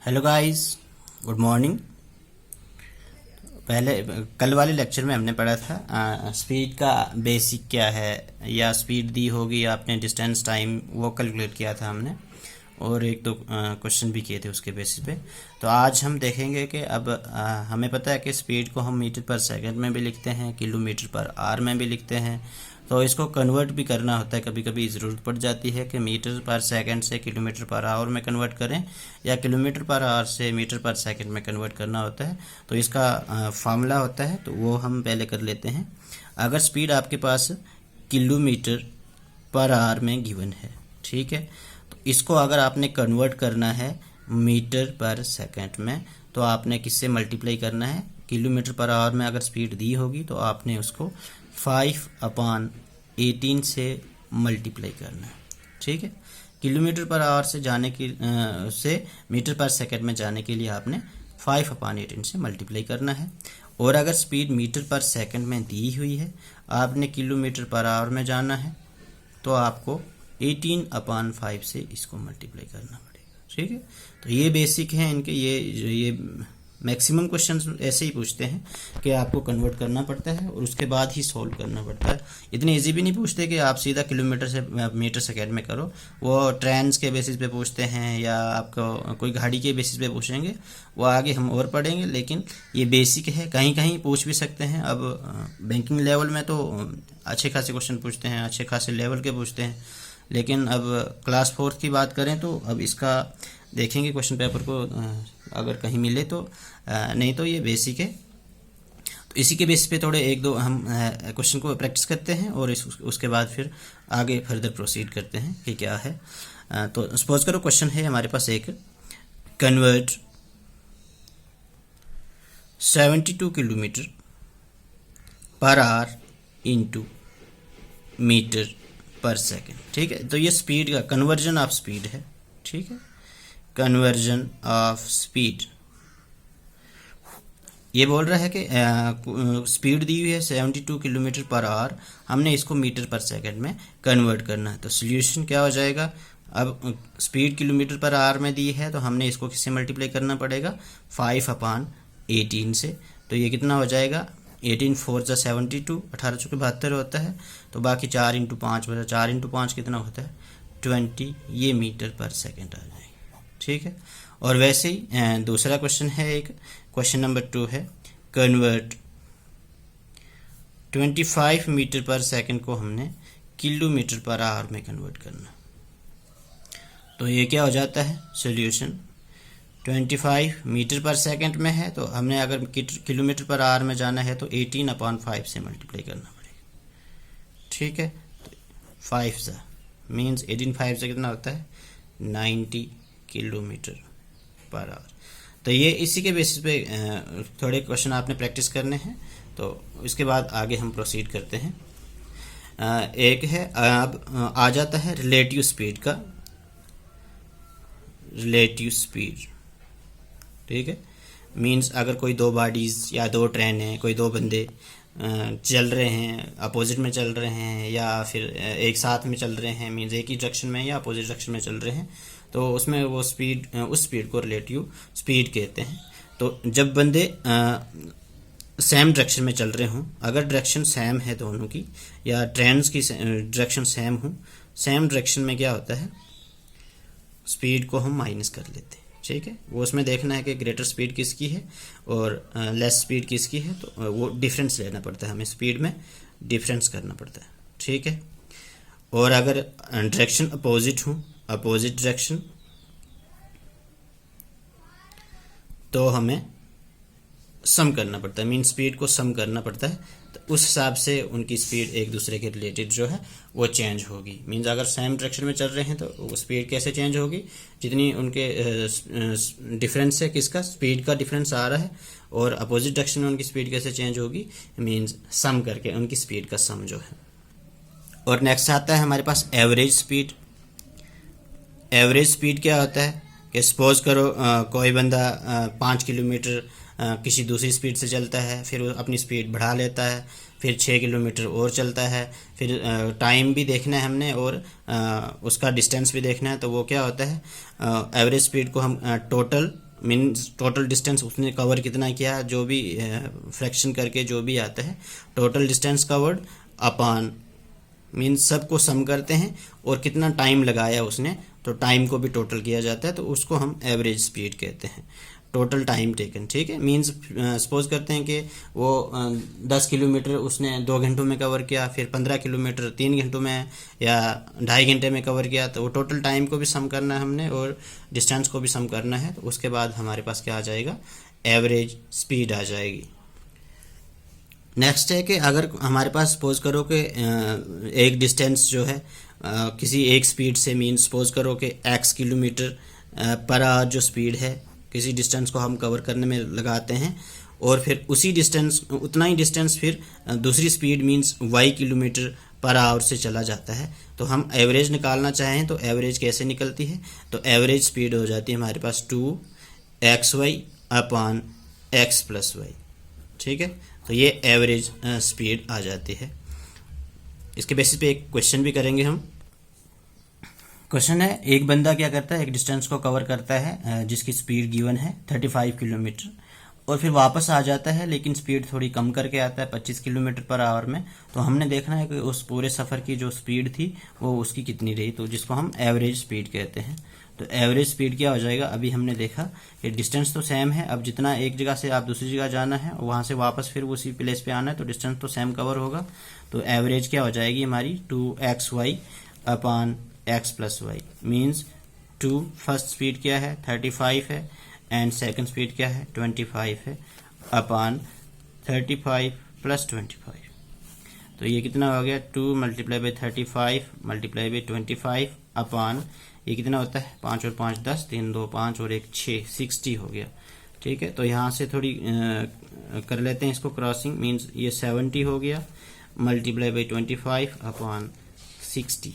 Hello guys, good morning. पहले कल वाले लेक्चर में हमने पढ़ा था स्पीड का बेसिक क्या है, या स्पीड दी होगी आपने, डिस्टेंस टाइम वो कैलकुलेट किया था हमने, और एक दो क्वेश्चन भी किए थे उसके बेसिस पे। तो आज हम देखेंगे कि अब हमें पता है कि स्पीड को हम मीटर पर सेकंड में भी लिखते हैं, किलोमीटर पर आवर में भी लिखते हैं। तो इसको कन्वर्ट भी करना होता है, कभी कभी ज़रूरत पड़ जाती है कि मीटर पर सेकंड से किलोमीटर पर आवर में कन्वर्ट करें, या किलोमीटर पर आवर से मीटर पर सेकंड में कन्वर्ट करना होता है। तो इसका फार्मूला होता है, तो वो हम पहले कर लेते हैं। अगर स्पीड आपके पास किलोमीटर पर आवर में गिवन है, ठीक है, तो इसको अगर आपने कन्वर्ट करना है मीटर पर सेकंड में, तो आपने किससे मल्टीप्लाई करना है? किलोमीटर पर आवर में अगर स्पीड दी होगी तो आपने उसको 5/18 से मल्टीप्लाई करना है, ठीक है। किलोमीटर पर आवर से जाने की से मीटर पर सेकंड में जाने के लिए आपने 5/18 से मल्टीप्लाई करना है। और अगर स्पीड मीटर पर सेकंड में दी हुई है, आपने किलोमीटर पर आवर में जाना है, तो आपको 18/5 से इसको मल्टीप्लाई करना पड़ेगा, ठीक है। तो ये बेसिक है इनके, ये मैक्सिमम क्वेश्चंस ऐसे ही पूछते हैं कि आपको कन्वर्ट करना पड़ता है और उसके बाद ही सॉल्व करना पड़ता है। इतनी इजी भी नहीं पूछते कि आप सीधा किलोमीटर से मीटर सेकेंड में करो। वो ट्रेन्स के बेसिस पे पूछते हैं, या आपको कोई गाड़ी के बेसिस पे पूछेंगे, वो आगे हम और पढ़ेंगे। लेकिन ये बेसिक है, कहीं कहीं पूछ भी सकते हैं। अब बैंकिंग लेवल में तो अच्छे खासे क्वेश्चन पूछते हैं, अच्छे खासे लेवल के पूछते हैं। लेकिन अब क्लास 4 की बात करें तो अब इसका देखेंगे क्वेश्चन पेपर को, अगर कहीं मिले तो, नहीं तो ये बेसिक है। तो इसी के बेस पे थोड़े एक दो हम क्वेश्चन को प्रैक्टिस करते हैं, और उसके बाद फिर आगे फर्दर प्रोसीड करते हैं कि क्या है। तो सपोज करो क्वेश्चन है हमारे पास एक, convert 72 kilometre per hour into metre per second, ठीक है। तो ये स्पीड का कन्वर्जन ऑफ स्पीड है, ठीक है, कन्वर्जन ऑफ स्पीड। ये बोल रहा है कि स्पीड दी हुई है 72 किलोमीटर पर आवर, हमने इसको मीटर पर सेकंड में कन्वर्ट करना है। तो सोल्यूशन क्या हो जाएगा? अब स्पीड किलोमीटर पर आवर में दी है, तो हमने इसको किससे मल्टीप्लाई करना पड़ेगा? 5/18 से। तो ये कितना हो जाएगा? 18 4 जा 72, 18 चौके 72 होता है। तो बाकी 4 × 5 बचा, 4 × 5 कितना होता है? 20। ये मीटर पर सेकेंड आ जाएगा, ठीक है। और वैसे ही दूसरा क्वेश्चन है एक, क्वेश्चन नंबर 2 है, कन्वर्ट 25 मीटर पर सेकंड को हमने किलोमीटर पर आवर में कन्वर्ट करना। तो ये क्या हो जाता है? सॉल्यूशन 25 मीटर पर सेकंड में है, तो हमने अगर किलोमीटर पर आवर में जाना है तो 18/5 से मल्टीप्लाई करना पड़ेगा, ठीक है। तो 5 सा मीन्स 18/5 से कितना होता है? 90 किलोमीटर पर आवर। तो ये इसी के बेसिस पे थोड़े क्वेश्चन आपने प्रैक्टिस करने हैं, तो इसके बाद आगे हम प्रोसीड करते हैं। एक है, अब आ जाता है रिलेटिव स्पीड का, रिलेटिव स्पीड, ठीक है। मीन्स अगर कोई दो बॉडीज़ या दो ट्रेन हैं, कोई दो बंदे चल रहे हैं, अपोजिट में चल रहे हैं, या फिर एक साथ में चल रहे हैं, मीन्स एक ही डायरेक्शन में या अपोजिट डायरेक्शन में चल रहे हैं, तो उसमें वो स्पीड, उस स्पीड को रिलेटिव स्पीड कहते हैं। तो जब बंदे सेम डायरेक्शन में चल रहे हों, अगर डायरेक्शन सेम है दोनों की, या ट्रेन्स की डायरेक्शन सेम हो, सेम डायरेक्शन में क्या होता है? स्पीड को हम माइनस कर लेते हैं, ठीक है। वो उसमें देखना है कि ग्रेटर स्पीड किसकी है और लेस स्पीड किसकी है, तो वो डिफरेंस लेना पड़ता है हमें, स्पीड में डिफरेंस करना पड़ता है, ठीक है। और अगर डायरेक्शन अपोजिट हो, अपोजिट डायरेक्शन, तो हमें सम करना पड़ता है, मीन स्पीड को सम करना पड़ता है। तो उस हिसाब से उनकी स्पीड एक दूसरे के रिलेटेड जो है वो चेंज होगी। मीन्स अगर सेम डायरेक्शन में चल रहे हैं तो स्पीड कैसे चेंज होगी? जितनी उनके डिफरेंस है, किसका? स्पीड का डिफरेंस आ रहा है, और अपोजिट डायरेक्शन में उनकी स्पीड कैसे चेंज होगी? मीन्स सम करके उनकी स्पीड का सम जो है। और नेक्स्ट आता है हमारे पास एवरेज स्पीड। एवरेज स्पीड क्या होता है कि सपोज करो कोई बंदा 5 किलोमीटर किसी दूसरी स्पीड से चलता है, फिर वो अपनी स्पीड बढ़ा लेता है, फिर 6 किलोमीटर और चलता है, फिर टाइम भी देखना है हमने, और उसका डिस्टेंस भी देखना है। तो वो क्या होता है? एवरेज स्पीड को हम टोटल मीन्स टोटल डिस्टेंस उसने कवर कितना किया, जो भी फ्रैक्शन करके जो भी आता है total distance covered upon means सबको सम करते हैं और कितना टाइम लगाया उसने, तो टाइम को भी टोटल किया जाता है, तो उसको हम एवरेज स्पीड कहते हैं, टोटल टाइम टेकन। ठीक है, मीन्स सपोज करते हैं कि वो 10 किलोमीटर उसने 2 घंटों में कवर किया, फिर 15 किलोमीटर 3 घंटों में या 2.5 घंटे में कवर किया, तो वो टोटल टाइम को भी सम करना है हमने और डिस्टेंस को भी सम करना है। तो उसके बाद हमारे पास क्या आ जाएगा, एवरेज स्पीड आ जाएगी। नेक्स्ट है कि अगर हमारे पास सपोज करो कि एक डिस्टेंस जो है किसी एक स्पीड से, मीन सपोज करो कि x किलोमीटर पर आवर जो स्पीड है किसी डिस्टेंस को हम कवर करने में लगाते हैं, और फिर उसी डिस्टेंस उतना ही डिस्टेंस फिर दूसरी speed means y kilometre per our से चला जाता है, तो हम एवरेज निकालना चाहें तो एवरेज कैसे निकलती है, तो एवरेज स्पीड हो जाती है हमारे पास 2xy upon x plus y. ठीक है, तो ये एवरेज स्पीड आ जाती है। इसके बेसिस पे एक क्वेश्चन भी करेंगे हम। क्वेश्चन है, एक बंदा क्या करता है, एक डिस्टेंस को कवर करता है जिसकी स्पीड गिवन है 35 किलोमीटर, और फिर वापस आ जाता है लेकिन स्पीड थोड़ी कम करके आता है 25 किलोमीटर पर आवर में। तो हमने देखना है कि उस पूरे सफ़र की जो स्पीड थी वो उसकी कितनी रही, तो जिसको हम एवरेज स्पीड कहते हैं। तो एवरेज स्पीड क्या हो जाएगा, अभी हमने देखा कि डिस्टेंस तो सेम है, अब जितना एक जगह से आप दूसरी जगह जाना है वहाँ से वापस फिर उसी प्लेस पे आना है, तो डिस्टेंस तो सेम कवर होगा। तो एवरेज क्या हो जाएगी हमारी 2xy upon x plus y, means 2 first speed क्या है 35 है एंड सेकंड स्पीड क्या है 25 है अपॉन 35 प्लस 25। तो ये कितना हो गया 2 multiply by 35 multiply by 25 upon ये कितना होता है 5 और 5 10, 3 2 5 और 1 6, 60 हो गया। ठीक है, तो यहाँ से थोड़ी कर लेते हैं इसको क्रॉसिंग, मीन्स ये 70 हो गया मल्टीप्लाई बाई 25 अपॉन 60,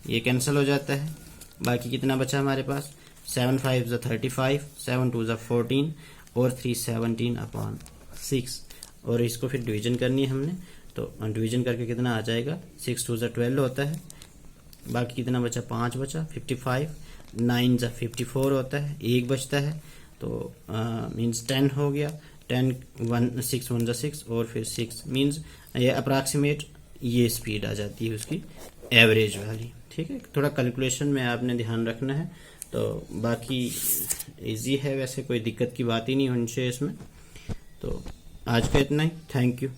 ये कैंसिल हो जाता है। बाकी कितना बचा हमारे पास 7 5 ज़ा 35, 7 2 ज़ा 14 और 3 17 अपॉन 6, और इसको फिर डिवीजन करनी है हमने, तो डिवीजन करके कितना आ जाएगा 6 2 ज़ा 12 होता है। बाकी कितना बचा 5 बचा 55, 9 ज़ा 54 होता है, 1 बचता है, तो मीन्स 10 हो गया, 10 1 6 1 ज़ा 6 और फिर 6, मीन्स ये अप्रॉक्सीमेट ये स्पीड आ जाती है उसकी एवरेज वाली। ठीक है, थोड़ा कैलकुलेशन में आपने ध्यान रखना है, तो बाकी इजी है, वैसे कोई दिक्कत की बात ही नहीं होनी चाहिए इसमें। तो आज का इतना ही, थैंक यू।